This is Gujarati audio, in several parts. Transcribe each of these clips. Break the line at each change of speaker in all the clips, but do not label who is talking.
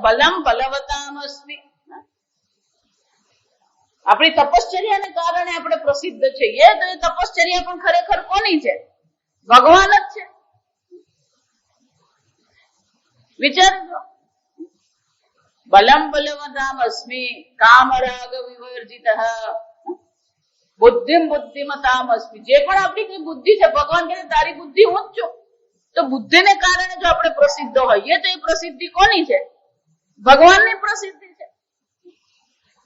બલમ બલવતામ અસ્મિ. આપણી તપશ્ચર્યાને કારણે આપણે પ્રસિદ્ધ છીએ, તો એ તપશ્ચર્યા પણ ખરેખર કોની છે? ભગવાન જ છે. વિચારજો. બલમ બલવતામ અસ્મિ કામરાગ વિવર્જિતઃ બુદ્ધિમ બુદ્ધિમતામ અસ્મિ. જે પણ આપણી કઈ બુદ્ધિ છે, ભગવાન કહે તારી બુદ્ધિ હું જ છું. તો બુદ્ધિને કારણે જો આપણે પ્રસિદ્ધ હોઈએ તો એ પ્રસિદ્ધિ કોની છે? ભગવાનની પ્રસિદ્ધિ છે.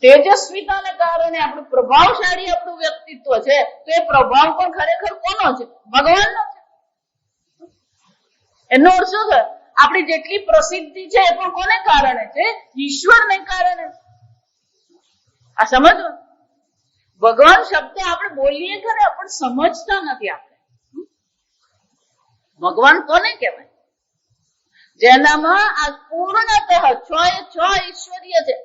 તેજસ્વીતાને કારણે આપણું પ્રભાવશાળી આપણું વ્યક્તિત્વ છે, તો એ પ્રભાવ પણ ખરેખર કોનો છે? ભગવાનનો છે. એનો અર્થ શું છે? આપણી જેટલી પ્રસિદ્ધિ છે એ પણ કોને કારણે છે? ઈશ્વરને કારણે. આ સમજો. ભગવાન શબ્દ આપણે બોલીએ ખરે પણ સમજતા નથી આપણે. ભગવાન કોને કહેવાય? જેનામાં આ પૂર્ણતઃ છ ઐશ્વર્ય છે.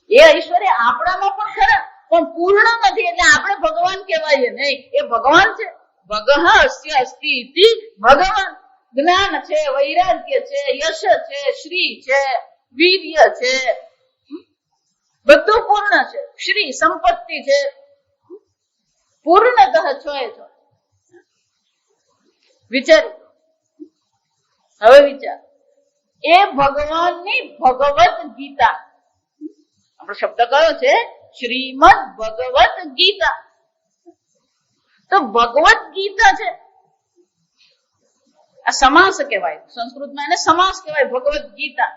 એ ઐશ્વર્ય આપણામાં પણ ખરા, પણ પૂર્ણ નથી, એટલે આપણે ભગવાન કહેવાય નહીં. એ ભગવાન છે. ભગઃ અસ્ય અસ્તિ ઇતિ ભગવાન. જ્ઞાન છે, વૈરાગ્ય છે, યશ છે, શ્રી છે, વીર્ય છે, બધું પૂર્ણ છે. શ્રી સંપત્તિ છે. પૂર્ણતઃ છ. વિચાર. હવે વિચાર. એ ભગવાનની ભગવત ગીતા, આપણો શબ્દ કયો છે? શ્રીમદ ભગવત ગીતા. તો ભગવત ગીતા છે. આ સમાસ કહેવાય, સંસ્કૃતમાં એને સમાસ કહેવાય, ભગવત ગીતા.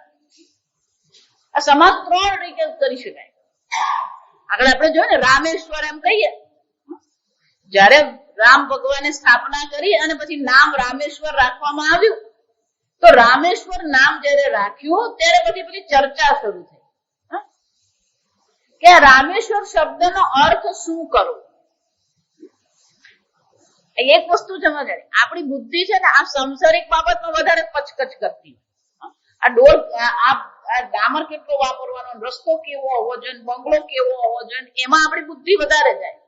આ સમાસ 3 રીતે કરી શકાય. આગળ આપણે જોયું ને રામેશ્વર એમ કહીએ. જયારે રામ ભગવાને સ્થાપના કરી અને પછી નામ રામેશ્વર રાખવામાં આવ્યું, તો રામેશ્વર નામ જયારે રાખ્યું ત્યારે પછી ચર્ચા શરૂ થઈ કે રામેશ્વર શબ્દનો અર્થ શું કરવો. એક વસ્તુ સમજાય, આપણી બુદ્ધિ છે ને આ સંસારિક બાબતમાં વધારે કચકચ કરતી. આ ડોર, આ ડામર કેટલો વાપરવાનો, રસ્તો કેવો હોવો જોઈએ, બંગલો કેવો હોવો જોઈએ, એમાં આપણી બુદ્ધિ વધારે જાય.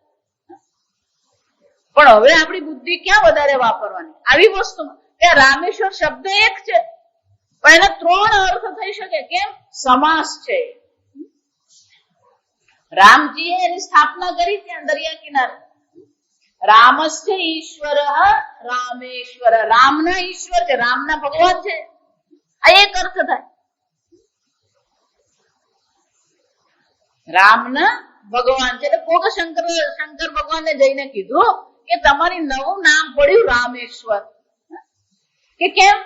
પણ હવે આપણી બુદ્ધિ ક્યાં વધારે વાપરવાની? આવી વસ્તુમાં કે રામેશ્વર શબ્દ એક છે, પણ એના 3 અર્થ થઈ શકે. કેમ? સમાસ છે. રામજીએ એની સ્થાપના કરી ત્યાં દરિયા કિનારે. રામસ્ય ઈશ્વર રામેશ્વર. રામના ઈશ્વર છે, રામના ભગવાન છે. આ એક અર્થ થાય. રામના ભગવાન છે એટલે કોક શંકર ભગવાનને જઈને કીધું કે તમારી નવું નામ પડ્યું રામેશ્વર. કે કેમ?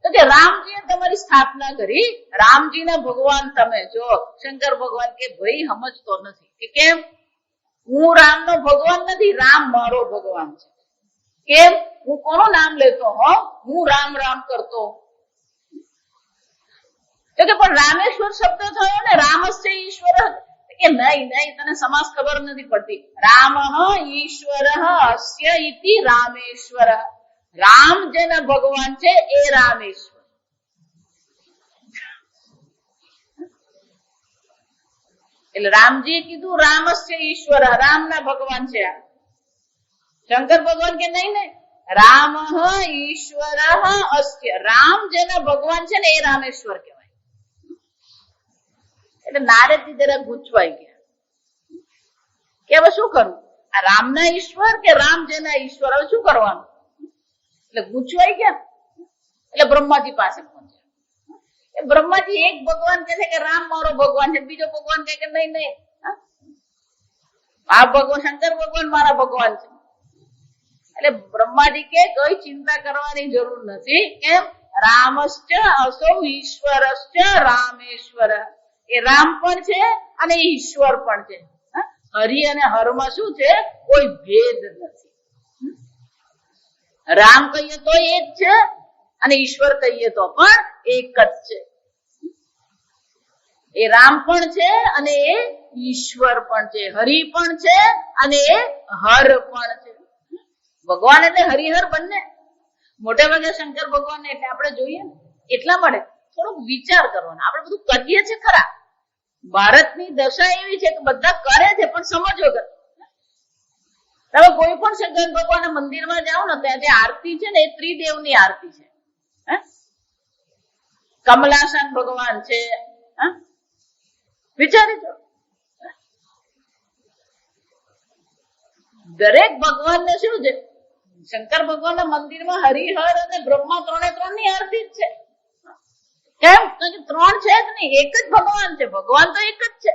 તો કે રામજીએ તમારી સ્થાપના કરી, રામજીના ભગવાન તમે છો. શંકર ભગવાન કે ભાઈ સમજતો નથી. કે કેમ? હું રામનો ભગવાન નથી, રામ મારો ભગવાન છે. કેમ? હું કોનું નામ લેતો હોઉં? હું રામ રામ કરતો. તો કે પણ રામેશ્વર શબ્દ થયો ને, રામસ્ય ઈશ્વર. કે નહીં, તને સમાસ ખબર નથી પડતી. રામ ઈશ્વર અસ્ય ઇતિ રામેશ્વર. રામ જેના ભગવાન છે એ રામેશ્વર. એટલે રામજીએ કીધું રામસ્ય ઈશ્વર, રામના ભગવાન છે. શંકર ભગવાન કે નહીં, રામ ઈશ્વર અસ્ય. રામ જેના ભગવાન છે ને એ રામેશ્વર કહેવાય. એટલે નારદજી જરા ગૂંચવાઈ ગયા કે હવે શું કરવું? આ રામના ઈશ્વર કે રામ જેના ઈશ્વર, હવે શું કરવાનું? એટલે ગૂંચવાઈ ગયા. એટલે બ્રહ્માજી પાસે પહોંચ્યા. બ્રહ્માજી એક ભગવાન કહે છે કે રામ મારો ભગવાન છે, બીજો ભગવાન કહે કે નહીં, આ ભગવાન શંકર ભગવાન મારા ભગવાન છે. એટલે બ્રહ્માજી કે કોઈ ચિંતા કરવાની જરૂર નથી. કેમ? રામશ્ચ અસૌ ઈશ્વરશ્ચ રામેશ્વર. એ રામ પણ છે અને ઈશ્વર પણ છે. હરિ અને હરમાં શું છે? કોઈ ભેદ નથી. રામ કહીએ તો એક છે અને ઈશ્વર કહીએ તો પણ એક જ છે. એ રામ પણ છે અને એ ઈશ્વર પણ છે. હરિ પણ છે અને એ હર પણ છે. ભગવાન એટલે હરિહર બંને. મોટે ભાગે શંકર ભગવાન એટલે આપણે જોઈએ ને એટલા માટે થોડોક વિચાર કરવાનો. આપણે બધું કરીએ છીએ ખરા, ભારતની દશા એવી છે કે બધા કરે છે પણ સમજો કે તમે કોઈ પણ શંકર ભગવાનના મંદિરમાં જાઓ ને ત્યાં જે આરતી છે ને એ ત્રિદેવની આરતી છે. કમલાસન ભગવાન છે. વિચારી જો, દરેક ભગવાનને શું છે? શંકર ભગવાનના મંદિરમાં હરિહર અને બ્રહ્મા ત્રણે ત્રણ ની આરતી જ છે. કેમ? ત્રણ છે જ નહીં, એક જ ભગવાન છે. ભગવાન તો એક જ છે.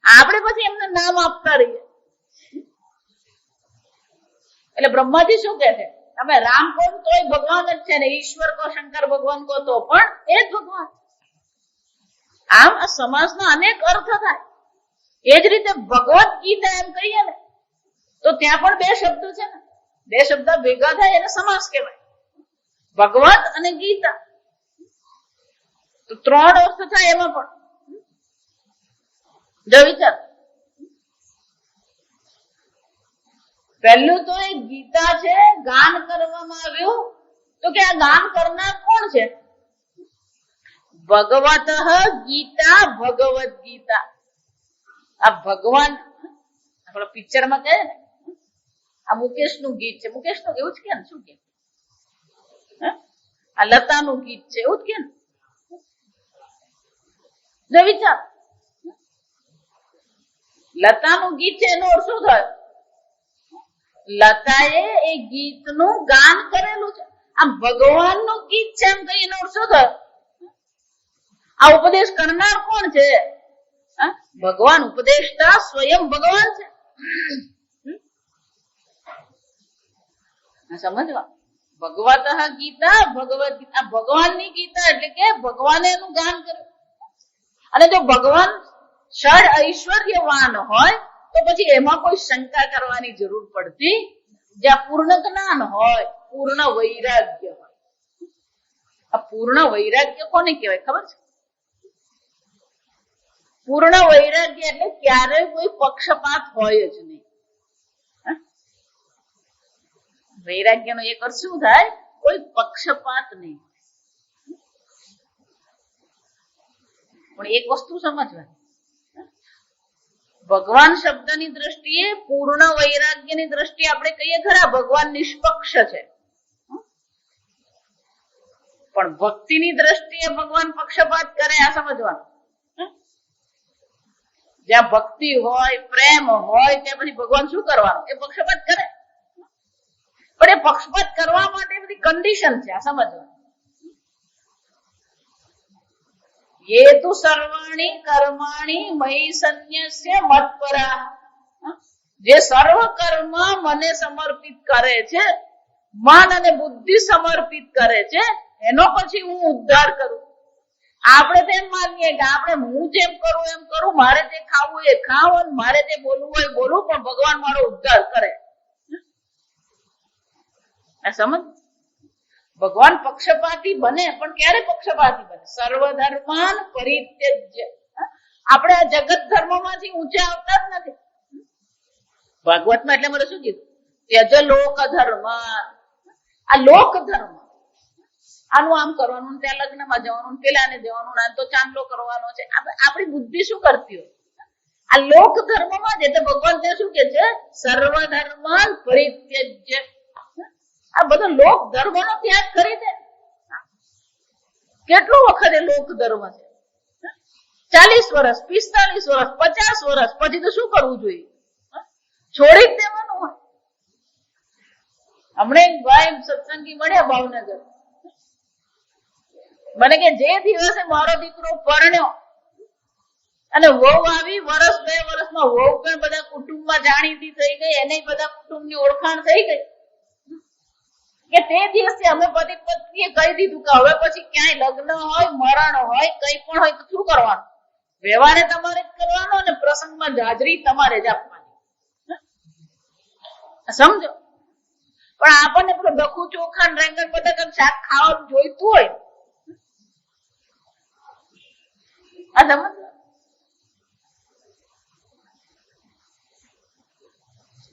આપણે પછી એમને નામ આપતા રહીએ. એટલે બ્રહ્માજી શું કે છે? તમે રામ કહો તોય ભગવાન જ છે ને, ઈશ્વર કહો, શંકર ભગવાન કહો તો પણ એ જ ભગવાન. આમ આ સમાસના અનેક અર્થ થાય. એ જ રીતે ભગવદ ગીતા એમ કહીએ ને તો ત્યાં પણ બે શબ્દો છે ને, બે શબ્દ ભેગા થાય એને સમાસ કહેવાય, ભગવદ અને ગીતા. તો ત્રણ અર્થ થાય એમાં પણ. જો વિચાર, પહેલું તો એ ગીતા છે, ગાન કરવામાં આવ્યું, તો કે આ ગાન કરનાર કોણ છે? ભગવત ગીતા, ભગવદ ગીતા. આ ભગવાન આપણા પિક્ચરમાં કહે ને, આ મુકેશ નું ગીત છે, મુકેશ નું એવું જ કે શું કે, આ લતા નું ગીત છે એવું જ કે. જો વિચાર, લતાનું ગીત છે એનો અર્થ શું થયો? લતાએ એ ગીતનું ગાન કરેલું છે. આ ભગવાનનું ગીત છે એમ કઈ એનો અર્થ શું થયો? આ ઉપદેશ કરનાર કોણ છે? ભગવાન. ઉપદેશતા સ્વયં ભગવાન છે. સમજવા, ભગવત ગીતા, ભગવદ ગીતા, ભગવાનની ગીતા એટલે કે ભગવાને એનું ગાન કર્યું. અને જો ભગવાન ષડ ઐશ્વર્યવાન હોય તો પછી એમાં કોઈ શંકા કરવાની જરૂર પડતી. જ્યાં પૂર્ણ જ્ઞાન હોય, પૂર્ણ વૈરાગ્ય હોય. આ પૂર્ણ વૈરાગ્ય કોને કહેવાય ખબર છે? પૂર્ણ વૈરાગ્ય એટલે ક્યારેય કોઈ પક્ષપાત હોય જ નહીં. વૈરાગ્યનો એક અર્થ શું થાય? કોઈ પક્ષપાત નહીં. પણ એક વસ્તુ સમજવાની, ભગવાન શબ્દની દ્રષ્ટિએ, પૂર્ણ વૈરાગ્યની દ્રષ્ટિએ આપણે કહીએ ખરા ભગવાન નિષ્પક્ષ છે, પણ ભક્તિની દ્રષ્ટિએ ભગવાન પક્ષપાત કરે, આ સમજવાનું. જ્યાં ભક્તિ હોય, પ્રેમ હોય, ત્યાં પછી ભગવાન શું કરવાનું? એ પક્ષપાત કરે. પણ એ પક્ષપાત કરવા માટે બધી કન્ડિશન છે, આ સમજવાનું. ये तु सर्वाणि कर्माणि मयि सन्न्यस्य मत्पराः. જે સર્વ કર્મ મને સમર્પિત કરે છે, મન અને બુદ્ધિ સમર્પિત કરે છે, એનો પછી હું ઉદ્ધાર કરું. આપણે તેમ માનીએ કે આપણે હું જેમ કરું એમ કરું, મારે જે ખાવું એ ખાવું, મારે જે બોલવું હોય બોલું, પણ ભગવાન મારો ઉદ્ધાર કરે. આ સમજ? ભગવાન પક્ષપાતી બને, પણ ક્યારે પક્ષપાતી બને? સર્વધર્માન પરિત્યજ્ય. આપણે આ જગત ધર્મમાંથી ઊંચા આવતા જ નથી. ભાગવતમાં એટલે મારે શું કીધું? ત્યજ લોક ધર્મ. આ લોક ધર્મ, આનું આમ કરવાનું, ત્યાં લગ્નમાં જવાનું, પેલાને જવાનું, આ તો ચાંદલો કરવાનો છે. આપણી બુદ્ધિ શું કરતી હોય? આ લોક ધર્મમાં જ. એટલે ભગવાન ત્યાં શું કે છે? સર્વધર્માન પરિત્યજ્ય. આ બધો લોક ધર્મ નો ત્યાગ કરી દે. કેટલું વખત એ લોક ધર્મ છે? 40 વર્ષ, 45 વર્ષ, 50 વર્ષ પછી તો શું કરવું જોઈએ? છોડી જ દેવાનું હોય. હમણાં એક ભાઈ સત્સંગી મળ્યા ભાવનગર, મને કે જે દિવસે મારો દીકરો પરણ્યો અને વહુ આવી, વર્ષ 2 વર્ષમાં વહુ પણ બધા કુટુંબમાં જાણીતી થઈ ગઈ, એને બધા કુટુંબની ઓળખાણ થઈ ગઈ, કે તે દિવસે અમે પતિ પત્નીએ કહી દીધું કે હવે પછી ક્યાંય લગ્ન હોય, મરણ હોય, કઈ પણ હોય તો શું કરવાનું? વ્યવહારે તમારે જ કરવાનો અને પ્રસંગમાં હાજરી તમારે જ આપવાની. સમજો? પણ આપણને પેલું ડખું ચોખા રેંગણ બટાકા શાક ખાવાનું જોઈતું હોય. આ સમજ?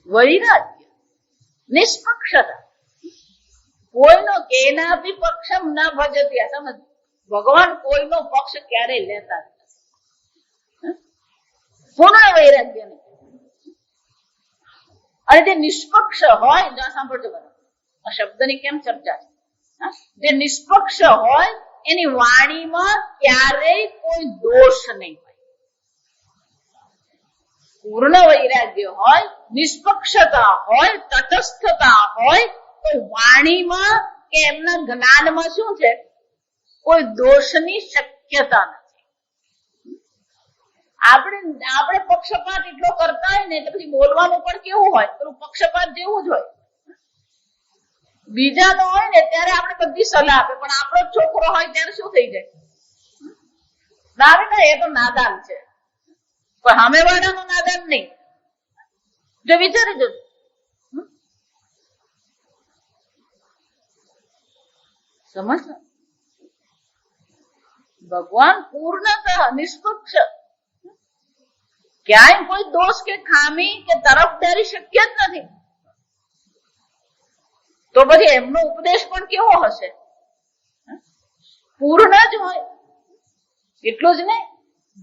વૈરાગ્ય, નિષ્પક્ષતા. કોઈનો કેના બી પક્ષમ ન ભજતી. સમજ? ભગવાન કોઈનો પક્ષ ક્યારેય લેતા નથી. પૂર્ણ વૈરાગ્ય ને. અને જે નિષ્પક્ષ હોય, સાંભળજો બરાબર, આ શબ્દની કેમ ચર્ચા છે? જે નિષ્પક્ષ હોય એની વાણીમાં ક્યારેય કોઈ દોષ નહીં હોય. પૂર્ણ વૈરાગ્ય હોય, નિષ્પક્ષતા હોય, તટસ્થતા હોય, તો વાણીમાં કે એમના જ્ઞાનમાં શું છે? કોઈ દોષની શક્યતા નથી. આપણે પક્ષપાત એટલો કરતા હોય ને તો પછી બોલવાનું પણ કેવું હોય? પેલું પક્ષપાત જેવું જ હોય. બીજાનો હોય ને ત્યારે આપણે બધી સલાહ આપે, પણ આપણો જ છોકરો હોય ત્યારે શું થઈ જાય? ના, એ તો નાદાન છે, પણ સામેવાળાનો નાદાન નહીં. જો વિચારી જો, સમજ. ભગવાન પૂર્ણતઃ નિષ્પક્ષ, ક્યાંય કોઈ દોષ કે ખામી કે તરફદારી શક્ય જ નથી. તો પછી એમનો ઉપદેશ પણ કેવો હશે? પૂર્ણ જ હોય. એટલું જ નહીં,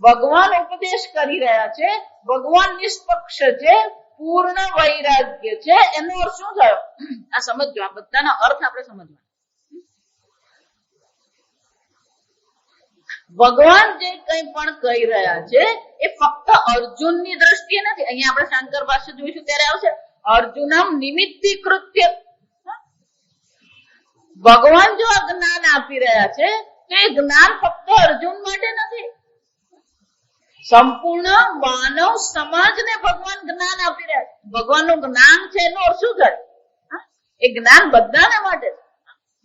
ભગવાન ઉપદેશ કરી રહ્યા છે, ભગવાન નિષ્પક્ષ છે, પૂર્ણ વૈરાગ્ય છે. એનો અર્થ શું થયો? આ સમજો, આ બધાના અર્થ આપણે સમજવા. ભગવાન જે કંઈ પણ કહી રહ્યા છે એ ફક્ત અર્જુનની દ્રષ્ટિએ નથી. અહીંયા આપણે શંકર ભાષ્ય જોઈશું ત્યારે આવશે, અર્જુનમ નિમિત્તીકૃત્ય. ભગવાન જો આ જ્ઞાન આપી રહ્યા છે તો એ જ્ઞાન ફક્ત અર્જુન માટે નથી, સંપૂર્ણ માનવ સમાજને ભગવાન જ્ઞાન આપી રહ્યા છે. ભગવાનનું જ્ઞાન છે એનો અર્થ શું થાય? એ જ્ઞાન બધાને માટે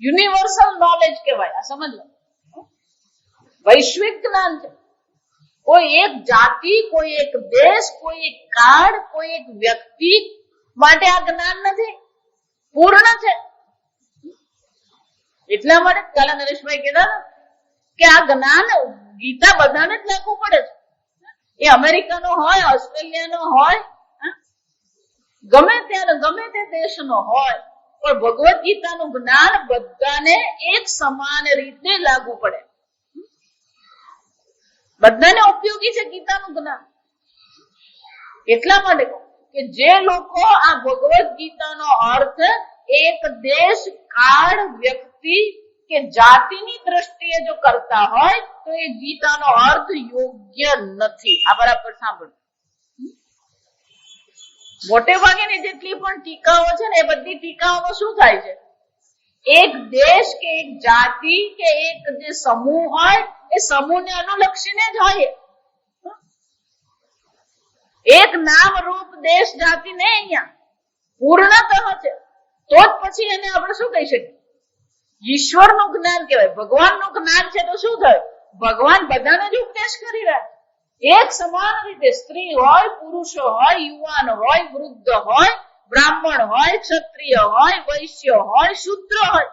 યુનિવર્સલ નોલેજ કહેવાય. આ સમજો, વૈશ્વિક જ્ઞાન છે. કોઈ એક જાતિ, કોઈ એક દેશ, કોઈ એક કાળ, કોઈ એક વ્યક્તિ માટે આ જ્ઞાન નથી, પૂર્ણ છે. એટલા માટે કાલે નરેશભાઈ કહેતા કે આ જ્ઞાન ગીતા બધાને જ લાગુ પડે છે. એ અમેરિકાનો હોય, ઓસ્ટ્રેલિયાનો હોય, ગમે ત્યારે ગમે તે દેશનો હોય, પણ ભગવદ ગીતાનું જ્ઞાન બધાને એક સમાન રીતે લાગુ પડે. બધાને ઉપયોગી છે ગીતાનું જ્ઞાન. એટલા માટે કે જે લોકો આ ભગવદ ગીતાનો અર્થ એક દેશ, કાળ, વ્યક્તિ કે જાતિની દ્રષ્ટિએ જો કરતા હોય તો એ ગીતાનો અર્થ યોગ્ય નથી. આ બરાબર સાંભળો. મોટે ભાગેની જેટલી પણ ટીકાઓ છે ને એ બધી ટીકાઓમાં શું થાય છે? એક દેશ કે એક જાતિ કે એક જે સમૂહ હોય એ સમૂહને અનુલક્ષીને જ હોય. એક નામ રૂપ દેશ જાતિ ને અહીંયા પૂર્ણતઃ છે, તો જ પછી એને આપણે શું કહી શકીએ? ઈશ્વરનું જ્ઞાન કહેવાય. ભગવાનનું જ્ઞાન છે તો શું થયું? ભગવાન બધાને જ ઉપદેશ કરી રહ્યા, એક સમાન રીતે. સ્ત્રી હોય, પુરુષો હોય, યુવાન હોય, વૃદ્ધ હોય, બ્રાહ્મણ હોય, ક્ષત્રિય હોય, વૈશ્ય હોય, શૂદ્ર હોય.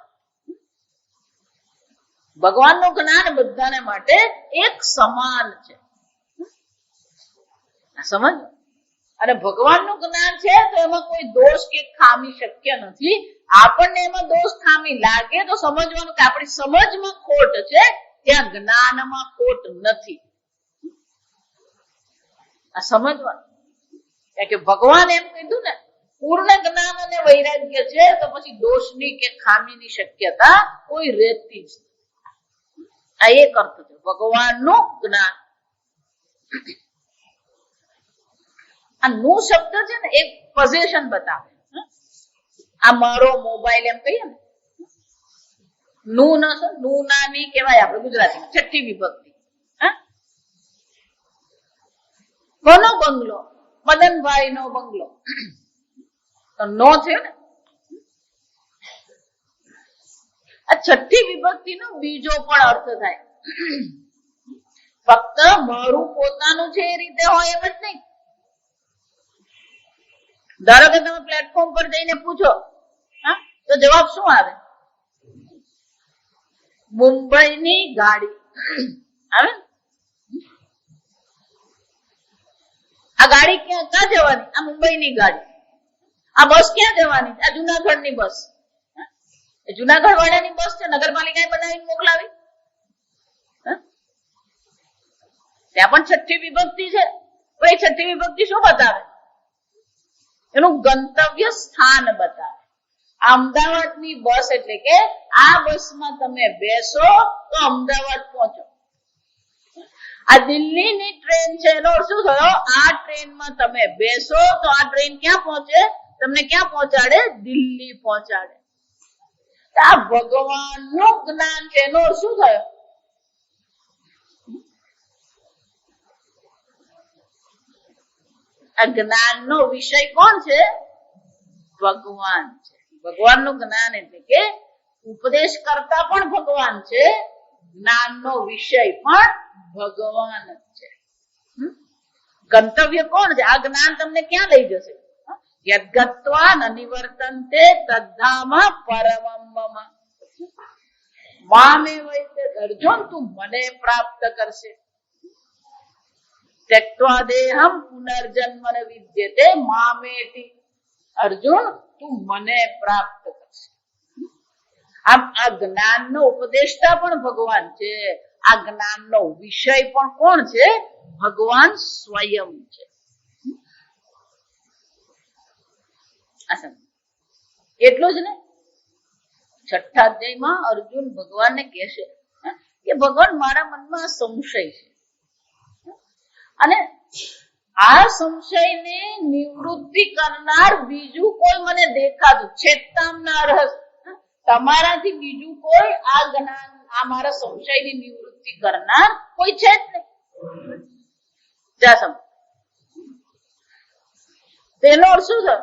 ભગવાનનું જ્ઞાન બધાને માટે એક સમાન છે. સમજ. અને ભગવાનનું જ્ઞાન છે તો એમાં કોઈ દોષ કે ખામી શક્ય નથી. આપણને એમાં દોષ ખામી લાગે તો સમજવાનું કે આપણી સમજમાં ખોટ છે, ત્યાં જ્ઞાનમાં ખોટ નથી. આ સમજવાનું કે ભગવાન એમ કીધું ને પૂર્ણ જ્ઞાન અને વૈરાગ્ય છે તો પછી દોષની કે ખામીની શક્યતા કોઈ રહેતી જ. આ એક અર્થ છે ભગવાનનું જ્ઞાન. આ નું શબ્દ છે ને એક પોઝિશન બતાવે. આ મારો મોબાઈલ એમ કહીએ ને, નું નાની કહેવાય આપણે ગુજરાતીમાં, છઠ્ઠી વિભક્તિ. કોનો બંગલો? મદનભાઈ નો બંગલો. તો નો છે ને. આ છઠ્ઠી વિભક્તિ નો બીજો પણ અર્થ થાય. ફક્ત મારું પોતાનું છે એ રીતે હોય એમ જ નહીં. ધારો કે તમે પ્લેટફોર્મ પર જઈને પૂછો તો જવાબ શું આવે? મુંબઈની ગાડી આવે. આ ગાડી ક્યાં જવાની? આ મુંબઈની ગાડી. આ બસ ક્યાં જવાની? આ જુનાગઢની બસ. જુનાગઢ વાળાની બસ છે, નગરપાલિકાએ બનાવીને મોકલાવી. ત્યાં પણ છઠ્ઠી વિભક્તિ છે, પણ એ છઠ્ઠી વિભક્તિ શું બતાવે? એનું ગંતવ્ય સ્થાન બતાવે. અમદાવાદની બસ એટલે કે આ બસમાં તમે બેસો તો અમદાવાદ પહોંચો. આ દિલ્હીની ટ્રેન છે એનો શું થયો? આ ટ્રેનમાં તમે બેસો તો આ ટ્રેન ક્યાં પહોંચે? તમને ક્યાં પહોંચાડે? દિલ્હી પહોંચાડે. આ ભગવાનનું જ્ઞાન છે એનો શું થયો? આ જ્ઞાનનો વિષય કોણ છે? ભગવાન છે. ભગવાનનું જ્ઞાન એટલે કે ઉપદેશ કરતા પણ ભગવાન છે, જ્ઞાનનો વિષય પણ ભગવાન જ છે. ગંતવ્ય કોણ છે? આ જ્ઞાન તમને ક્યાં લઈ જશે? યદ્ગત્વા ન નિવર્તન્તે તદ્ધામ પરમં મમ. મામેવૈતે અર્જુન, તું મને પ્રાપ્ત કરશે. ત્યક્ત્વા દેહં પુનર્જન્મ ન વિદ્યતે મામેતિ. અર્જુન, તું મને પ્રાપ્ત કરશે. આમ આ જ્ઞાનનો ઉપદેષ્ટા પણ ભગવાન છે. આ જ્ઞાનનો વિષય પણ કોણ છે? ભગવાન સ્વયં છે. એટલું જ ને, છઠ્ઠા અધ્યાયમાં અર્જુન ભગવાનને કહેશે કે ભગવાન, મારા મનમાં સંશય છે અને આ સંશયને નિવૃત્તિ કરનાર બીજું કોઈ મને દેખાતું ચેતનામના રહસ્ય. તમારાથી બીજું કોઈ આ જ્ઞાન, આ મારા સંશયની નિવૃત્તિ કરનાર કોઈ છે જ નહીં. તેનો અર્થ શું છે?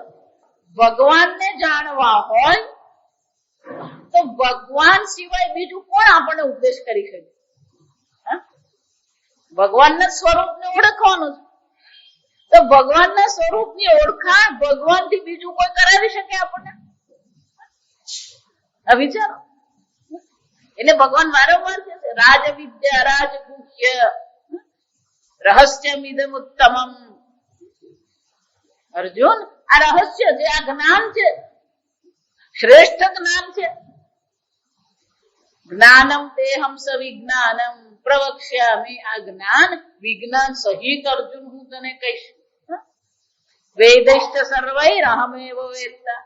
ભગવાનને જાણવા હોય તો ભગવાન સિવાય બીજું કોણ આપણને ઉપદેશ કરી શકે? ભગવાનના સ્વરૂપને ઓળખવાનું છે. તો ભગવાનના સ્વરૂપની ઓળખાણ ભગવાનથી બીજું કોઈ કરાવી શકે આપણને? વિચારો. એટલે ભગવાન વારંવાર કહે છે, રાજ વિદ્યા રાજગુહ્ય રહસ્યમિદમ ઉત્તમમ. અર્જુન, આ રહસ્ય છે, આ જ્ઞાન છે, શ્રેષ્ઠ જ્ઞાન છે. જ્ઞાનમ તેહમ સવિજ્ઞાનમ પ્રવક્ષ્યામિ. આ જ્ઞાન વિજ્ઞાન સહિત અર્જુન હું તને કહીશ. વેદૈશ્ચ સર્વૈરહમેવ વેદતા.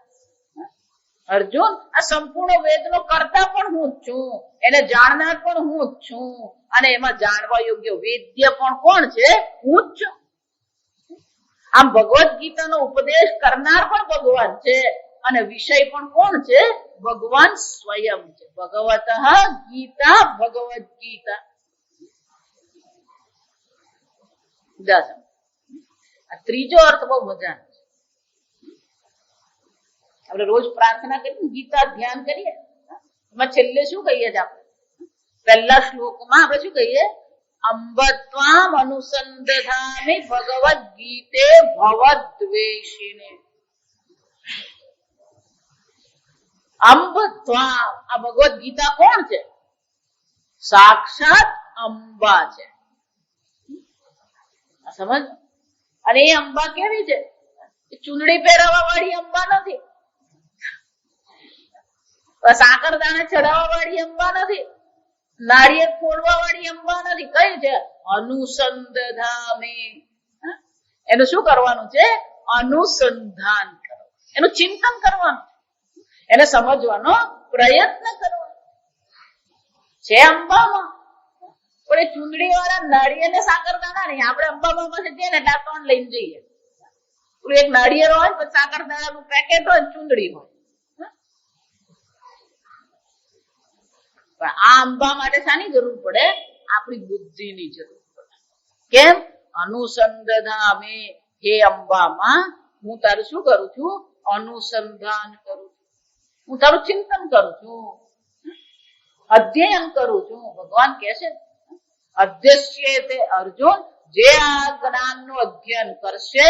અર્જુન, આ સંપૂર્ણ વેદનો કર્તા પણ હું જ છું, એને જાણનાર પણ હું જ છું, અને એમાં જાણવા યોગ્ય વેદ્ય પણ કોણ છે? હું જ છું. આમ ભગવદ ગીતાનો ઉપદેશ કરનાર પણ ભગવાન છે અને વિષય પણ કોણ છે? ભગવાન સ્વયં છે. ભગવતઃ ગીતા ભગવદ ગીતા. આ ત્રીજો અર્થ બહુ મજાનો છે. આપણે રોજ પ્રાર્થના કરીએ, ગીતા ધ્યાન કરીએ, એમાં છેલ્લે શું કહીએ છીએ આપણે? પહેલા શ્લોકમાં આપણે શું કહીએ? અંબત્વામ અનુસંધામિ ભગવદ ગીતે ભવદ્વેષિને. અંબત્વામ, આ ભગવદ ગીતા કોણ છે? સાક્ષાત અંબા છે. સમજ? અને એ અંબા કેવી છે? ચૂંદડી પહેરાવા વાળી અંબા નથી, સાકરદાણા ચડાવવા વાળી અંબા નથી, નાળિયેર ફોડવા વાળી અંબા નથી. કઈ છે? અનુસંધામે. એનું શું કરવાનું છે? અનુસંધાન કરવાનું, એનું ચિંતન કરવાનું, એને સમજવાનો પ્રયત્ન કરવાનો છે. અંબામાં પણ એ ચૂંદડી વાળા નાળિયેર ને સાકરદાણા નહીં. આપણે અંબામાં પાસે જઈએ ને એટલે ત્રણ લઈને જઈએ. એક નાળિયેર હોય, પછી સાકરદાણાનું પેકેટ હોય, ચૂંદડી હોય. પણ આ અંબા માટે શાની જરૂર પડે? આપણી બુદ્ધિની જરૂર પડે. કેમ? અનુસંધામે. હે અંબામાં, હું તારું શું કરું છું? અનુસંધાન કરું છું, હું તારું ચિંતન કરું છું, અધ્યયન કરું છું. ભગવાન કહે છે, અધ્યસ્ય તે અર્જુન, જે આ જ્ઞાનનું અધ્યયન કરશે,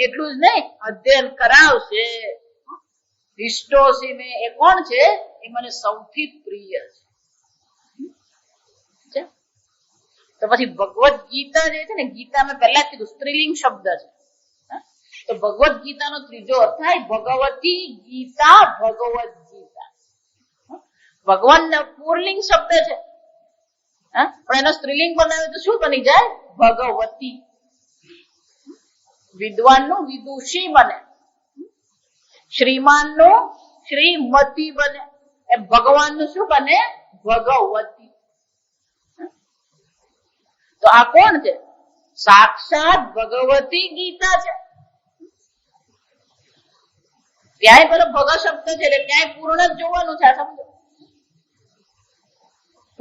એટલું જ નહીં, અધ્યયન કરાવશે. ઇષ્ટોસી મેં, એ કોણ છે? એ મને સૌથી પ્રિય છે. તો પછી ભગવદ ગીતા જે છે ને, ગીતામાં પહેલા જ કીધું સ્ત્રીલિંગ શબ્દ છે. તો ભગવદ ગીતાનો ત્રીજો અર્થ થાય ભગવતી ગીતા, ભગવદ ગીતા. ભગવાન પુરલિંગ શબ્દ છે, પણ એનો સ્ત્રીલિંગ બનાવે તો શું બની જાય? ભગવતી. વિદ્વાનનું વિદુષી બને, શ્રીમાનનું શ્રીમતી બને. એમ ભગવાન નું શું બને? ભગવતી. તો આ કોણ છે? સાક્ષાત ભગવતી ગીતા છે. ત્યાંય પેલો ભગ શબ્દ છે એટલે ત્યાંય પૂર્ણ જ જોવાનું છે. આ સમજો,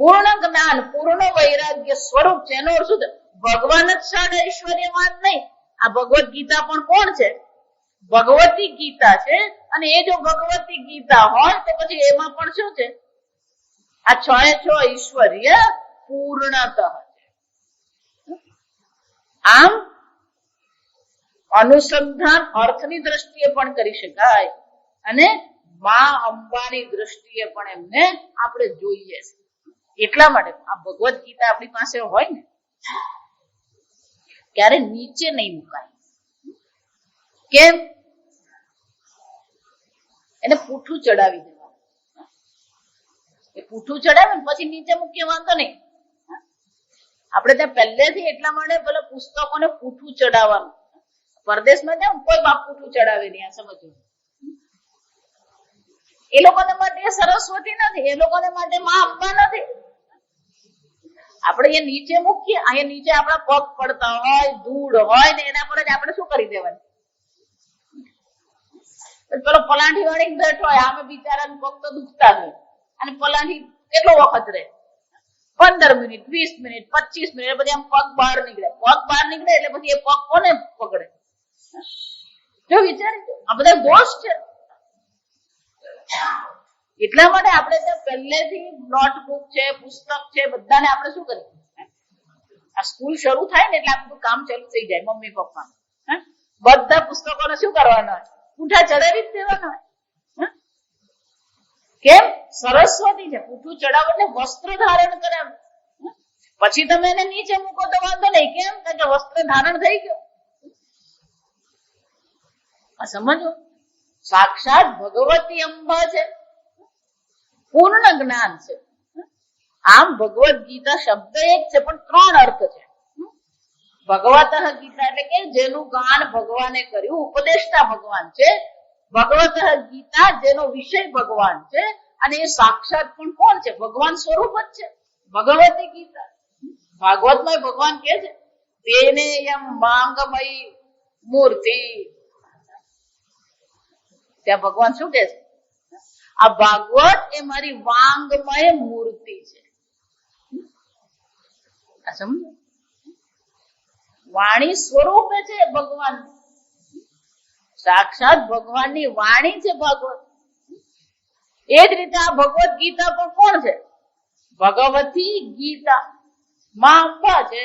પૂર્ણ જ્ઞાન, પૂર્ણ વૈરાગ્ય સ્વરૂપ છે. એનો અર્થ શું છે? ભગવાન જ સાડા ઐશ્વર્યવાન નહીં. આ ભગવદ ગીતા પણ કોણ છે? ભગવતી ગીતા છે. અને એ જો ભગવતી ગીતા હોય તો પછી એમાં પણ શું છે? આ 6 ઐશ્વર્ય પૂર્ણતઃ છે. આમ અનુસંધાન અર્થની દ્રષ્ટિએ પણ કરી શકાય અને મા અંબાની દ્રષ્ટિએ પણ એમને આપણે જોઈએ. એટલા માટે આ ભગવદ ગીતા આપણી પાસે હોય ને ક્યારે નીચે નહીં મુકાય. કેમ? એને પૂઠું ચડાવી દેવાનું. એ પૂઠું ચડાવે ને પછી નીચે મૂકીએ વાંધો નહીં. આપણે ત્યાં પહેલેથી એટલા માટે પેલા પુસ્તકોને પૂઠું ચડાવવાનું. પરદેશમાં જાવ કોઈ બાપ પૂઠું ચડાવે નહીં. આ સમજવું. એ લોકોને માટે સરસ્વતી નથી, એ લોકોને માટે મા અંબા નથી. આપણે એ નીચે મૂકીએ, અહીંયા નીચે આપણા પગ પડતા હોય, ધૂળ હોય ને એના પર જ આપણે શું કરી દેવાનું? પેલો પલાઠી વાળી બેઠો હોય, આમે બિચારા પગ તો દુખતા હોય અને પલાઠી કેટલો વખત રહે? 15 મિનિટ, 20 મિનિટ, 25 મિનિટ, પછી આમ પગ બહાર નીકળે. પગ બહાર નીકળે એટલે પછી એ પગ કોને પકડે? જો વિચારી, આ બધા દોષ છે. એટલા માટે આપણે ત્યાં પહેલેથી નોટબુક છે, પુસ્તક છે, બધાને આપણે શું કરીએ? આ સ્કૂલ શરૂ થાય ને એટલે આપણું કામ ચાલુ થઈ જાય. મમ્મી પપ્પા બધા પુસ્તકોને શું કરવાના હોય? પૂઠા ચડાવી જ દેવાના હોય. કેમ? સરસ્વતી છે. પૂઠું ચડાવો એટલે વસ્ત્ર ધારણ કરાવે. પછી તમે એને નીચે મૂકો તો વાંધો નહીં. કેમ? કારણ કે વસ્ત્ર ધારણ થઈ ગયો. આ સમજો, સાક્ષાત ભગવતી અંબા છે. પૂર્ણ જ્ઞાન છે. આમ ભગવદ ગીતા શબ્દ એક છે પણ 3 અર્થ છે. ભગવતઃ ગીતા એટલે કે જેનું ગાન ભગવાને કર્યું, ઉપદેષ્ટા ભગવાન છે. ભગવતઃ ગીતા જેનો વિષય ભગવાન છે અને એ સાક્ષાત પણ કોણ છે? ભગવાન સ્વરૂપ જ છે. ભગવતી ગીતા ભાગવતમાં ભગવાન કે છે તેને યમ માંગમય મૂર્તિ. ત્યાં ભગવાન શું કે છે? આ ભાગવત એ મારી વાંગમય મૂર્તિ છે. આ સમજો, વાણી સ્વરૂપે છે ભગવાન. સાક્ષાત ભગવાનની વાણી છે ભાગવત. એ જ રીતે આ ભગવદ ગીતા પણ કોણ છે? ભગવતી ગીતા મા અંબા છે.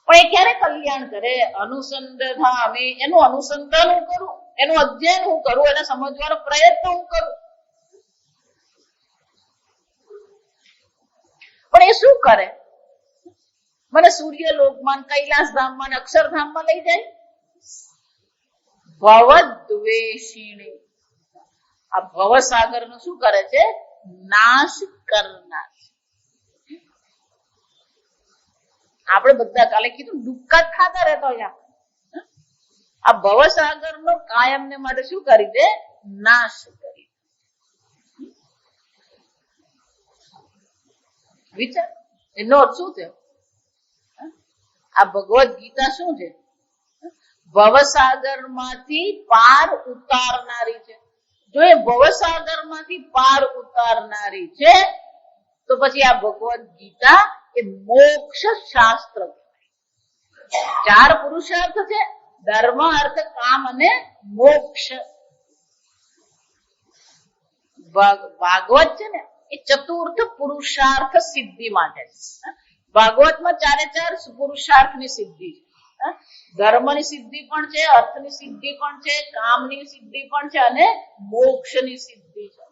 પણ એ ક્યારે કલ્યાણ કરે? અનુસંધામી, એનું અનુસંધાન હું કરું, એનું અધ્યયન હું કરું, એને સમજવાનો પ્રયત્ન હું કરું. પણ એ શું કરે? મને સૂર્યલોકમાં, કૈલાસધામમાં, અક્ષરધામમાં લઈ જાય. ભવદ્વેષિણી, આ ભવસાગર નું શું કરે છે? નાશ કરનાર. આપણે બધા કાલે કીધું ડુક્કા જ ખાતા રહેતા હોય. આ ભવસાગર નો કાયમ ને માટે શું કરી દે? નાશ કરી. વિચાર, એનો અર્થ શું થયો? આ ભગવદ ગીતા શું છે? ભવસાગર માંથી પાર ઉતારનારી છે. જો એ ભવસાગર માંથી પાર ઉતારનારી છે તો પછી આ ભગવદ ગીતા એ મોક્ષ શાસ્ત્ર. 4 પુરુષાર્થ છે: ધર્મ, અર્થ, કામ અને મોક્ષ. ભાગવત છે ને એ ચતુર્થ પુરુષાર્થ સિદ્ધિ માટે છે. ભાગવતમાં 4 પુરુષાર્થની સિદ્ધિ છે. ધર્મની સિદ્ધિ પણ છે, અર્થની સિદ્ધિ પણ છે, કામની સિદ્ધિ પણ છે અને મોક્ષની સિદ્ધિ છે.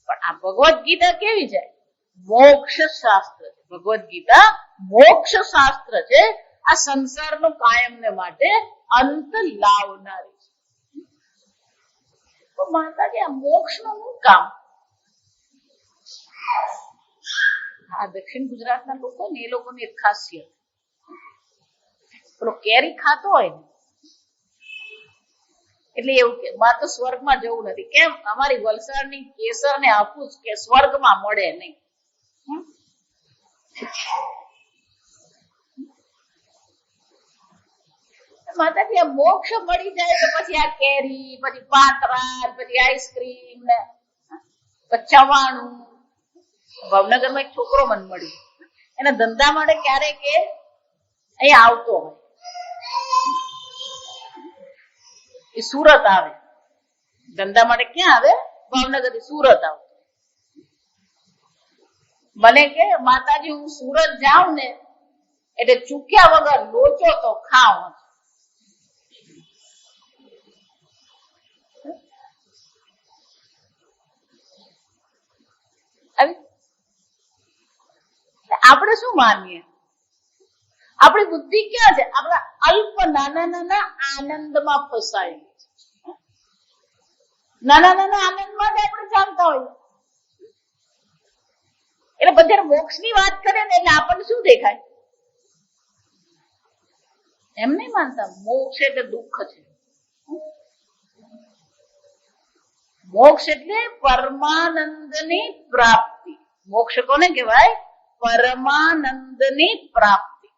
પણ આ ભગવદ ગીતા કેવી છે? મોક્ષ શાસ્ત્ર છે. ભગવદ ગીતા મોક્ષ શાસ્ત્ર છે. આ સંસારનો કાયમને માટે અંત લાવનારી છે. તો માતાજી, આ મોક્ષનું શું કામ? આ દક્ષિણ ગુજરાતના લોકો ને એ લોકોની એક ખાસિયત, પેલો કેરી ખાતો હોય ને એટલે એવું કે માં તો સ્વર્ગમાં જવું નથી. કેમ? અમારી વલસાડની કેસર ને હાફૂસ કે સ્વર્ગમાં મળે નહીં. માતાજી આ મોક્ષ મળી જાય તો પછી આ કેરી, પછી પાતરા, પછી આઈસ્ક્રીમ ને ચવાણું. ભાવનગરમાં એક છોકરો મને મળ્યો, એના ધંધા માટે ક્યારેક અહીંયા આવતો હોય, એ સુરત આવે ધંધા માટે. ક્યાં આવે? ભાવનગર થી સુરત આવતો. મને કે માતાજી હું સુરત જાઉં ને એટલે ચૂક્યા વગર લોચો તો ખાઉં. આપણે શું માનીએ? આપણી બુદ્ધિ ક્યાં છે? આપણા અલ્પ નાના નાના આનંદમાં ફસાયેલી છે. નાના નાના આનંદમાં જ આપણે ચાલતા હોઈએ. એટલે બધા મોક્ષ ની વાત કરે ને એટલે આપણને શું દેખાય? એમ નહીં માનતા. મોક્ષ એટલે દુઃખ છે. મોક્ષ એટલે પરમાનંદની પ્રાપ્તિ. મોક્ષ કોને કહેવાય? પરમાનંદની પ્રાપ્તિ.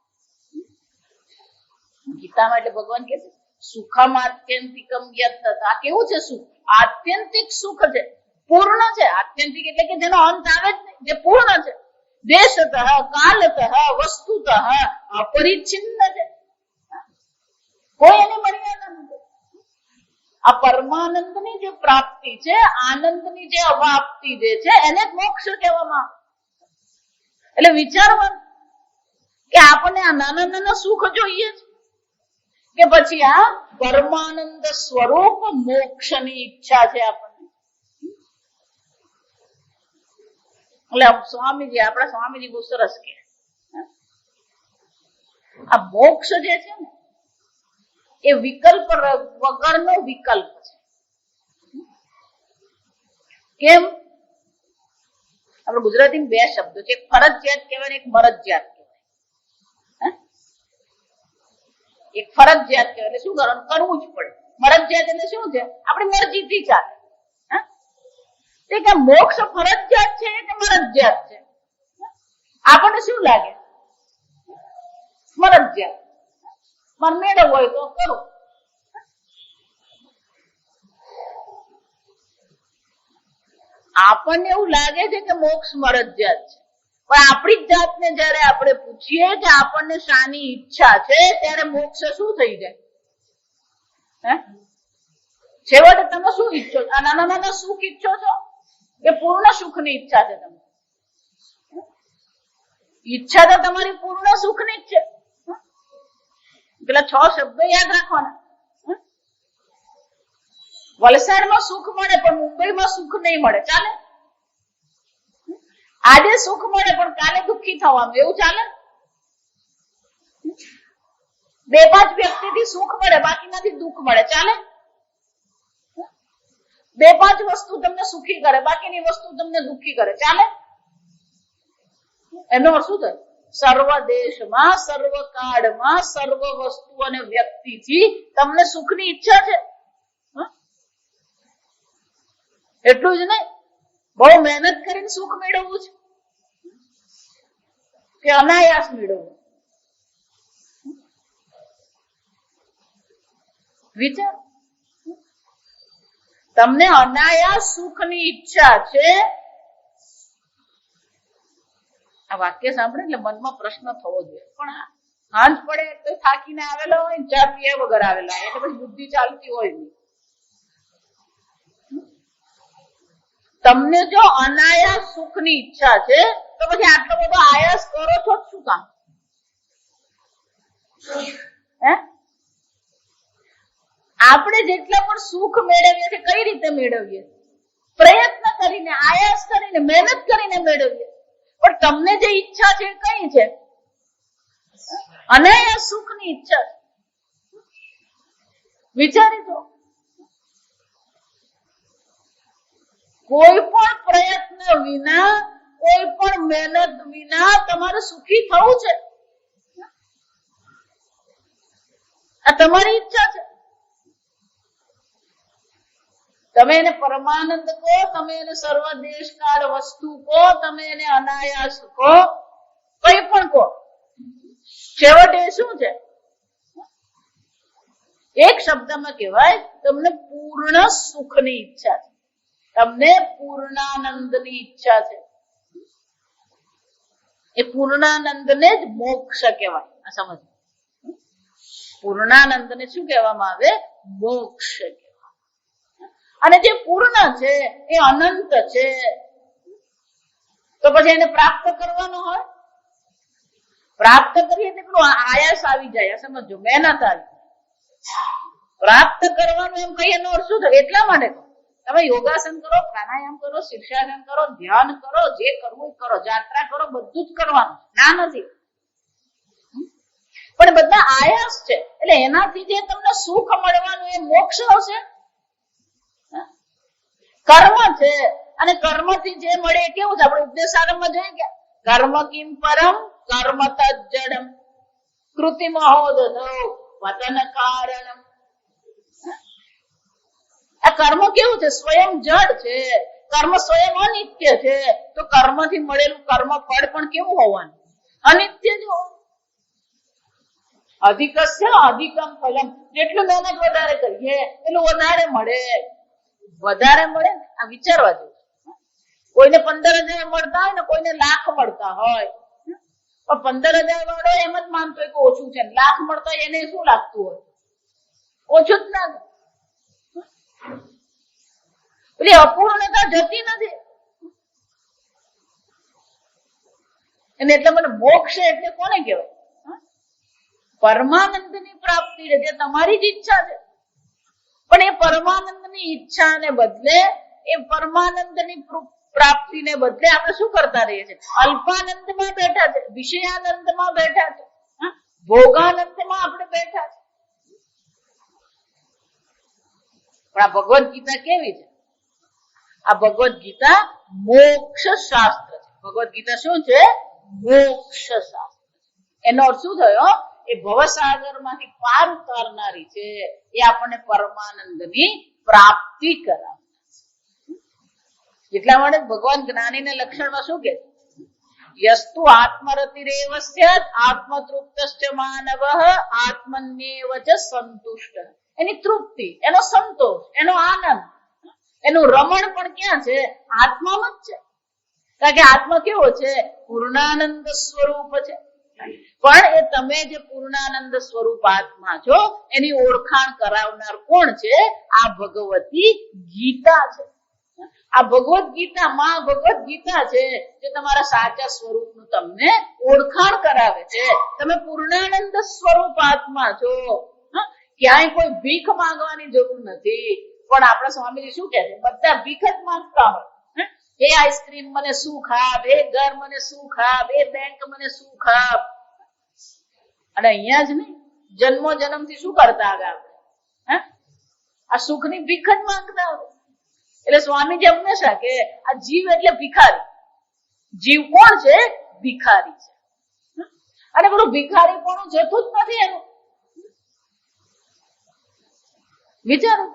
ગીતામાં એટલે ભગવાન કહે છે સુખમ આત્યંતિકમ યત્તત. આ કેવું છે સુખ? આત્યંતિક સુખ છે, પૂર્ણ છે. આત્યંતિક એટલે કે જેનો અંત આવે જ નહીં, જે પૂર્ણ છે. દેશતઃ કાલતઃ વસ્તુતઃ અપરિચ્છિન્ન છે. કોઈ એની મર્યાદા નથી. આ પરમાનંદની જે પ્રાપ્તિ છે, આનંદની જે અવાપ્તિ જે છે, એને જ મોક્ષ કહેવામાં. એટલે વિચારવાનું કે આપણને આ નાના નાના સુખ જોઈએ છે કે પછી આ પરમાનંદ સ્વરૂપ મોક્ષની ઈચ્છા છે આપણને. એટલે સ્વામીજી, આપણા સ્વામીજી બહુ સરસ કે આ મોક્ષ જે છે ને એ વિકલ્પ વગરનો વિકલ્પ છે. કેમ? આપણે ગુજરાતીમાં બે શબ્દો છે, એક ફરજિયાત કહેવાય ને એક મરજિયાત કહેવાય. એક ફરજિયાત કહેવાય એટલે શું કરવાનું? કરવું જ પડે. મરજિયાત એટલે શું છે? આપણી મરજીથી ચાલે. તે કે મોક્ષ ફરજિયાત છે કે મરજિયાત છે? આપણને શું લાગે? મરજિયાત. મારે મેળવવો હોય તો કરું. આપણને એવું લાગે છે કે મોક્ષ મરજિયાત છે, પણ આપણી જ જાતને જયારે આપણે પૂછીએ કે આપણને શાની ઈચ્છા છે ત્યારે મોક્ષ શું થઈ જાય? છેવટે તમે શું ઈચ્છો છો? આ નાના નાના સુખ ઈચ્છો છો કે પૂર્ણ સુખની ઈચ્છા છે? તમે ઈચ્છા તો તમારી પૂર્ણ સુખની જ છે. પેલા 6 શબ્દો યાદ રાખવાના. વલસાડમાં સુખ મળે પણ મુંબઈમાં સુખ નહીં મળે, ચાલે? આજે સુખ મળે પણ કાલે દુઃખી થવાનું, એવું ચાલે? 2-5 વ્યક્તિથી સુખ મળે, બાકીનાથી દુઃખ મળે, ચાલે? 2-5 વસ્તુ તમને સુખી કરે, બાકીની વસ્તુ તમને દુઃખી કરે, ચાલે? એનો અર્થ શું થાય? સર્વ દેશમાં, સર્વ કાળમાં, સર્વ વસ્તુ અને વ્યક્તિથી તમને સુખની ઈચ્છા છે. એટલું જ નહીં, બહુ મહેનત કરીને સુખ મેળવવું છે કે અનાયાસ મેળવવું? વિચાર. તમને અનાયાસ સુખની ઈચ્છા છે. આ વાક્ય સાંભળે એટલે મનમાં પ્રશ્ન થવો જોઈએ. પણ હાંજ પડે તો થાકીને આવેલો હોય, ચા પીયા વગર આવેલા હોય, એટલે પછી બુદ્ધિ ચાલતી હોય નહીં. તમને જો અનાયાસ સુખની ઈચ્છા છે તો પછી આટલો બધો આયાસ કરો છો શું કામ? આપણે જેટલા પણ સુખ મેળવીએ છીએ કઈ રીતે મેળવીએ? પ્રયત્ન કરીને, આયાસ કરીને, મહેનત કરીને મેળવીએ. પણ તમને જે ઈચ્છા છે કઈ છે? અનાયાસ સુખની ઈચ્છા છે. વિચારી દો. કોઈ પણ પ્રયત્ન વિના, કોઈ પણ મહેનત વિના તમારે સુખી થવું છે. આ તમારી ઈચ્છા છે. તમે એને પરમાનંદ કહો, તમે એને સર્વદેશ કાળ વસ્તુ કહો, તમે એને અનાયાસ કહો, કઈ પણ કહો, છેવટે શું છે? એક શબ્દમાં કહેવાય તમને પૂર્ણ સુખની ઈચ્છા છે, તમને પૂર્ણાનંદની ઈચ્છા છે. એ પૂર્ણાનંદને જ મોક્ષ કહેવાય. આ સમજ, પૂર્ણાનંદને શું કહેવામાં આવે? મોક્ષ કહેવાય. અને જે પૂર્ણ છે એ અનંત છે, તો પછી એને પ્રાપ્ત કરવાનો હોય. પ્રાપ્ત કરીએ એટલું આયાસ આવી જાય. સમજો, મહેનત આવી. પ્રાપ્ત કરવાનું એમ કહીએ એનો અર્થ શું થાય? એટલા માટે તમે યોગાસન કરો, પ્રાણાયામ કરો, શીર્ષાસન કરો, ધ્યાન કરો, જે કરવું કરો, યાત્રા કરો, બધું જ કરવાનું, ના નથી. પણ બધા આયાસ છે, એટલે એનાથી જે તમને સુખ મળવાનું એ મોક્ષ હશે. કર્મ છે, અને કર્મથી જે મળે એ કેવું છે? આપણે ઉપદેશારંભમાં જોઈએ ગયા, કર્મ કિમ પરમ કર્મ તજ્જડમ કૃતિ મહોદધો વતન કારણમ. આ કર્મ કેવું છે? સ્વયં જડ છે. કર્મ સ્વયં અનિત્ય છે. તો કર્મથી મળેલું કર્મ ફળ પણ કેવું હોવાનું? અનિત્ય જ હોવાનું. અધિકસ્ય અધિકમ ફલમ. જેટલું મહેનત વધારે કરીએ એટલું વધારે મળે. વધારે મળે ને, આ વિચારવા જેવું. કોઈને 15,000 મળતા હોય ને કોઈને લાખ મળતા હોય, પણ 15,000 વાળો એમ જ માનતો હોય કે ઓછું છે, લાખ મળતા હોય એને શું લાગતું હોય? ઓછું જ ના. પેલી અપૂર્ણતા જતી નથી. અને એટલે મને મોક્ષ એટલે કોને કહેવાય? પરમાનંદની પ્રાપ્તિ છે, જે તમારી જ ઈચ્છા છે. પણ એ પરમાનંદની ઈચ્છાને બદલે, એ પરમાનંદની પ્રાપ્તિને બદલે આપણે શું કરતા રહીએ છીએ? અલ્પાનંદમાં બેઠા છે, વિષયાનંદમાં બેઠા છે, ભોગાનંદમાં આપણે બેઠા છે. પણ આ ભગવદ ગીતા કેવી છે? આ ભગવદ ગીતા મોક્ષ શાસ્ત્ર છે. ભગવદ ગીતા શું છે? મોક્ષ શાસ્ત્ર. એનો અર્થ શું થયો? એ ભવસાગર માંથી પાર ઉતારનારી છે. એ આપણને પરમાનંદની પ્રાપ્તિ કરાવે. એટલા માટે ભગવાન જ્ઞાનીને લક્ષણમાં શું કે? યસ્તુ આત્મરતિરેવ સ્યાત આત્મતૃપ્તશ્ચ માનવઃ આત્મન્યેવ ચ સંતુષ્ટ. એની તૃપ્તિ, એનો સંતોષ, એનો આનંદ, એનું રમણ પણ ક્યાં છે? આત્મામાં જ છે. કારણ કે આત્મા કેવો છે? પૂર્ણાનંદ સ્વરૂપ છે. પણ એ તમે જે પૂર્ણાનંદ સ્વરૂપ આત્મા છો એની ઓળખાણ કરાવનાર કોણ છે? આ ભગવતી ગીતા છે. આ ભગવદ ગીતા, માં ભગવદ ગીતા છે જે તમારા સાચા સ્વરૂપનું તમને ઓળખાણ કરાવે છે. તમે પૂર્ણાનંદ સ્વરૂપ આત્મા છો. ક્યાંય કોઈ ભીખ માંગવાની જરૂર નથી. પણ આપણા સ્વામીજી શું કહે છે? બધા ભીખ જ માંગતા હોય. એ આઈસ્ક્રીમ મને સુખ આપ, એ ઘર મને સુખ આપ, એ બેંક મને સુખ આપ. અને અહીંયા જ નહીં, જન્મો જન્મથી શું કરતા આવ્યા આપણે? આ સુખની ભીખ જ માંગતા હોય. એટલે સ્વામીજી હંમેશા કે આ જીવ એટલે ભિખારી. જીવ કોણ છે? ભિખારી છે. અને પેલું ભિખારી પણ જતું જ નથી એનું. વિચારો.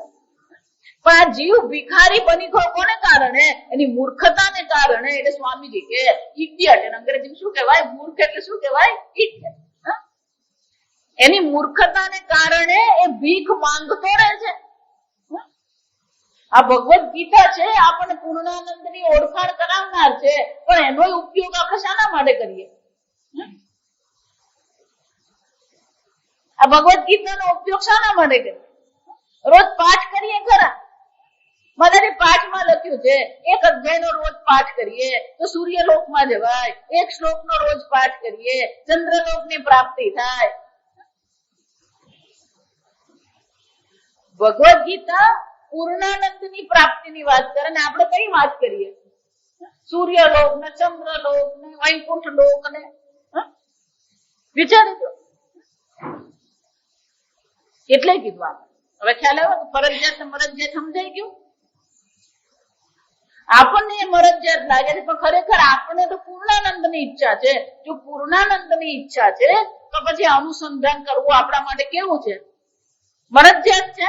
પણ આ જીવ ભિખારી બની ગયો કોને કારણે? એની મૂર્ખતાને કારણે. એટલે સ્વામીજી કે ઇડિયટ. એને અંગ્રેજીમાં શું કહેવાય? મૂર્ખ એટલે શું કહેવાય? ઇડિયટ. એની મૂર્ખતાને કારણે એ ભીખ માંગતો રહે છે. આ ભગવદ ગીતા છે આપણને પૂર્ણાનંદની ઓળખાણ કરાવનાર છે. પણ એનો ઉપયોગ આપણે શાના માટે કરીએ? આ ભગવદ ગીતાનો ઉપયોગ શાના માટે કરીએ? રોજ પાઠ કરીએ ખરા. માતાજી પાઠમાં લખ્યું છે 1 અધ્યાયનો રોજ પાઠ કરીએ તો સૂર્યલોકમાં જવાય. 1 શ્લોકનો રોજ પાઠ કરીએ ચંદ્રલોકની પ્રાપ્તિ થાય. ભગવદ ગીતા પૂર્ણાનંદની પ્રાપ્તિની વાત કરે ને આપણે કઈ વાત કરીએ? સૂર્યલોક ને, ચંદ્રલોક ને, વૈકુંઠ લોક ને. વિચારો એટલે કીધું આપણે. હવે ખ્યાલ આવ્યો? ફરજિયાત મરજિયાત સમજાઈ ગયું? આપણને એ મરજિયાત લાગે છે પણ ખરેખર આપણને તો પૂર્ણાનંદની ઈચ્છા છે. જો પૂર્ણાનંદની ઈચ્છા છે તો પછી અનુસંધાન કરવું આપણા માટે કેવું છે? મરજિયાત છે.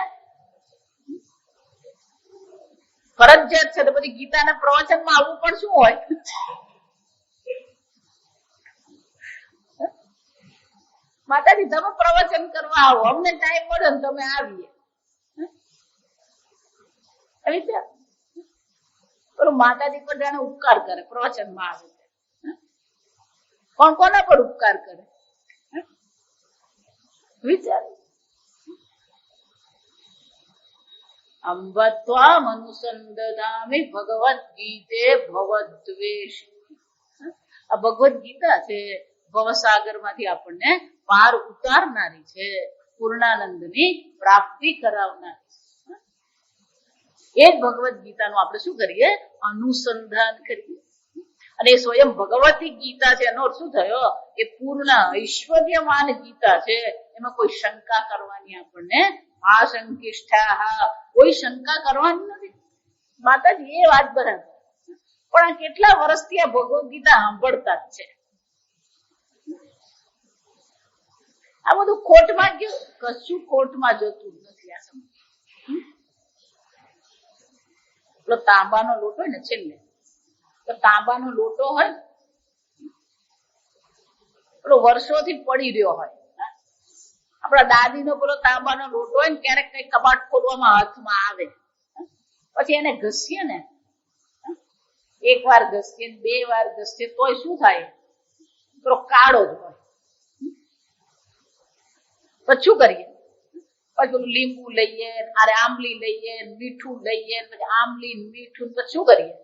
ફરજિયાત છે તો પછી ગીતાના પ્રવચનમાં આવવું પણ શું હોય? માતાજી તમે પ્રવચન કરવા આવો, અમને ટાઈમ મળે ને તમે આવીએ. માતાજી પર જાણે ઉપકાર કરે, પ્રવચનમાં આવે. કોણ કોના પર ઉપકાર કરે વિચાર. અંબત્વામ અનુસંદધામિ ભગવદ ગીતે ભવદ્વેષ. આ ભગવદ ગીતા છે ભવસાગર માંથી આપણને પાર ઉતારનારી છે, પૂર્ણાનંદની પ્રાપ્તિ કરાવનારી છે. એ જ ભગવદ ગીતાનું આપણે શું કરીએ? અનુસંધાન કરીએ. અને એ સ્વયં ભગવતી ગીતા છે. એનો અર્થ શું થયો? એ પૂર્ણ ઐશ્વર્યમાન ગીતા છે. એમાં કોઈ શંકા કરવાની આપણને આશંકિષ્ઠા, કોઈ શંકા કરવાની નથી. માતાજી એ વાત બરાબર. પણ આ કેટલા વર્ષથી આ ભગવદ ગીતા સાંભળતા જ છે. આ બધું ખોટમાં ગયું? કશું ખોટમાં જતું નથી. આ સમય પેલો તાંબાનો લોટો હોય ને, છેલ્લે તો તાંબાનો લોટો હોય, પેલો વર્ષોથી પડી રહ્યો હોય. આપણા દાદીનો પેલો તાંબાનો લોટો હોય ને, ક્યારેક કઈ કબાટ ખોલવામાં હાથમાં આવે, પછી એને ઘસીએ ને, એક વાર ઘસીએ, 2 વાર ઘસીએ, તોય શું થાય? પેલો કાળો જ હોય. પછી શું કરીએ? પછી પેલું લીંબુ લઈએ, અરે આંબલી લઈએ, મીઠું લઈએ, પછી આંબલી મીઠું, પછી શું કરીએ?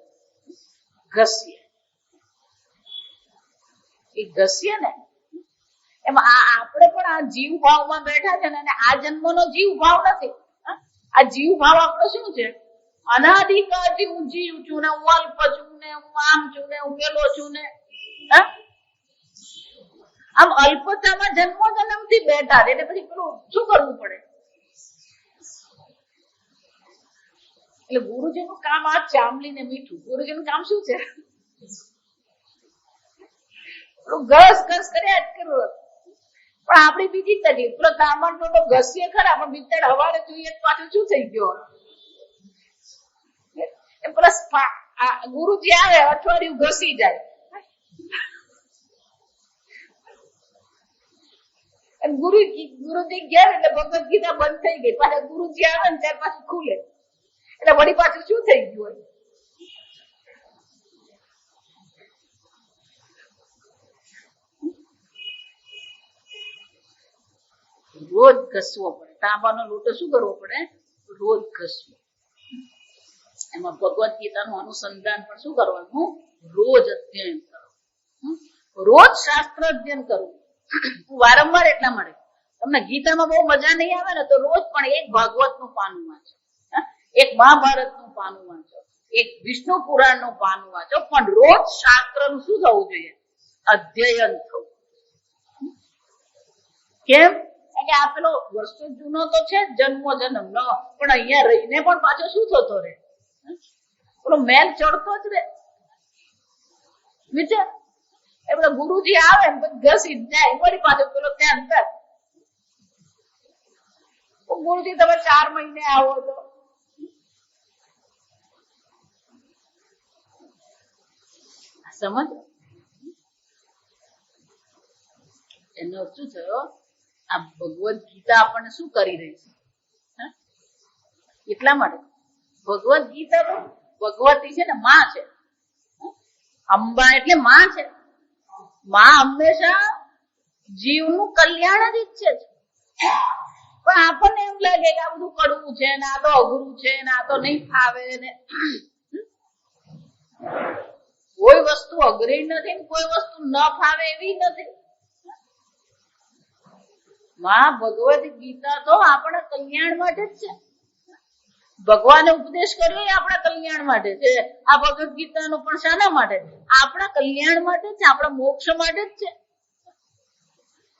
ઘસીએ. એ ઘસીએ ને એમાં આપણે પણ આ જીવ ભાવમાં બેઠા છે ને, અને આ જન્મનો જીવ ભાવ નથી. આ જીવ ભાવ આપણો શું છે? અનાદિકાળથી હું જીવ છું ને, હું અલ્પ છું ને, હું આમ છું ને, હું પેલો છું ને. આમ અલ્પતામાં જન્મો જન્મથી બેઠા એટલે પછી પેલું શું કરવું પડે? એટલે ગુરુજીનું કામ આ ચામલી ને મીઠું. ગુરુજીનું કામ શું છે? ઘસ ઘસ કર્યા જ કરવું. પણ આપડી બીજી તકલીફ, પેલો તાંબાનો લોટો ઘસીએ ખરા, પણ બિચાર હવારે જોઈએ પાછું શું થઈ ગયો? પ્લસ ગુરુજી આવે અઠવાડિયું ઘસી જાય. ગુરુજી ગયા એટલે ભગવદ ગીતા બંધ થઈ ગઈ. પાછા ગુરુજી આવે ને ત્યાર પાછું ખુલે એટલે વળી પાછું શું થઈ ગયું? રોજ ઘસવો પડે. તાંબાનો લોટો શું કરવો પડે? રોજ ઘસવો. એમાં ભગવદ ગીતાનું અનુસંધાન પણ શું કરવાનું? રોજ અધ્યયન કરવું. રોજ શાસ્ત્ર અધ્યયન કરવું. વારંવાર એટલા મળે. તમને ગીતામાં બહુ મજા નહીં આવે ને તો રોજ પણ એક ભાગવતનું પાનું વાંચો, એક મહાભારતનું પાનું વાંચો, એક વિષ્ણુ પુરાણનું પાનું વાંચો, પણ રોજ શાસ્ત્રનું શું થવું જોઈએ? અધ્યયન થવું. કેમ? કે આ પેલો વર્ષો જૂનો તો છે જન્મો જન્મ નો, પણ અહીંયા રહીને પણ પાછો શું થતો રહે? પેલો મેલ ચડતો જ રે. વિચાર, એ બધા ગુરુજી આવે ને ઘસી જાય, વળી પાછો પેલો ત્યાં કર. ગુરુજી તમે 4 મહિને આવો તો સમજ. એનો શું થયો? આ ભગવદ ગીતા આપણને શું કરી રહી છે? એટલા માટે ભગવદ ગીતા તો ભગવતી છે ને, માં છે. અંબા એટલે માં છે. માં હંમેશા જીવનું કલ્યાણ જ ઈચ્છે છે. પણ આપણને એમ લાગે કે આ બધું કડવું છે ને, આ તો અઘરું છે ને, આ તો નહીં ફાવે ને. કોઈ વસ્તુ અઘરી નથી ને કોઈ વસ્તુ ન ફાવે એવી નથી. માં ભગવદ ગીતા તો આપણા કલ્યાણ માટે જ છે. ભગવાને ઉપદેશ કર્યો એ આપણા કલ્યાણ માટે છે. આ ભગવદ ગીતાનો પણ શાના માટે? આપણા કલ્યાણ માટે છે, આપણા મોક્ષ માટે જ છે.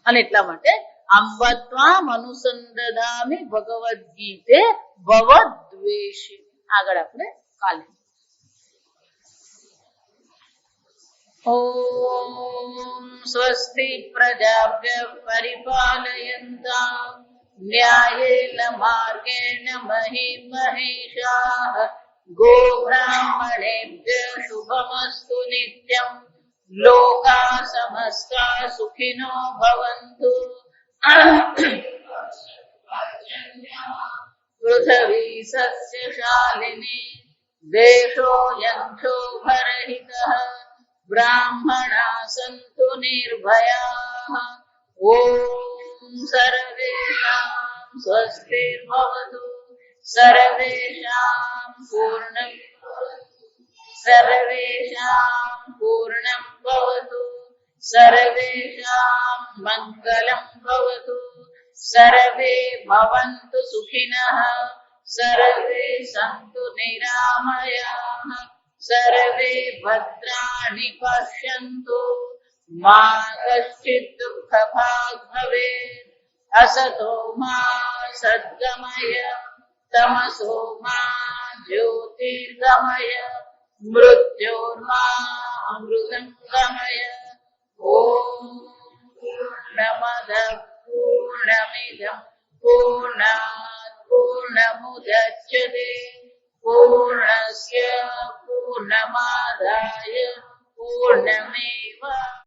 અને એટલા માટે અંબત્વામ અનુસંદધામિ ભગવદ ગીતે ભવદ્વેષી. આગળ આપણે કાલે. ઓમ સ્વસ્તિ પ્રજાભ્ય પરિપાલયન્તામ ન્યાયેન માર્ગેણ મહિમહેષાઃ गोब्राह्मणेभ्यः शुभमस्तु नित्यम् लोकाः समस्ताः सुखिनो भवन्तु पृथिवी सस्यशालिनी देशोऽयं क्षोभरहितः ब्राह्मणाः सन्तु निर्भयाः ॐ सर्वेषां स्वस्तिर्भवतु सर्वेषां पूर्णं भवतु सर्वेषां मङ्गलं भवतु सर्वे भवन्तु सुखिनः सर्वे सन्तु निरामयाः सर्वे भद्राणि पश्यन्तु मा कश्चित् दुःखभाग् भवेत् असतो मा सद्गमय तमसो मा ज्योतिर्गमय मृत्योर्मा अमृतं गमय ॐ पूर्णमदः पूर्णमिदं पूर्णात् पूर्णमुदच्यते पूर्णस्य पूर्णमादाय पूर्णमेव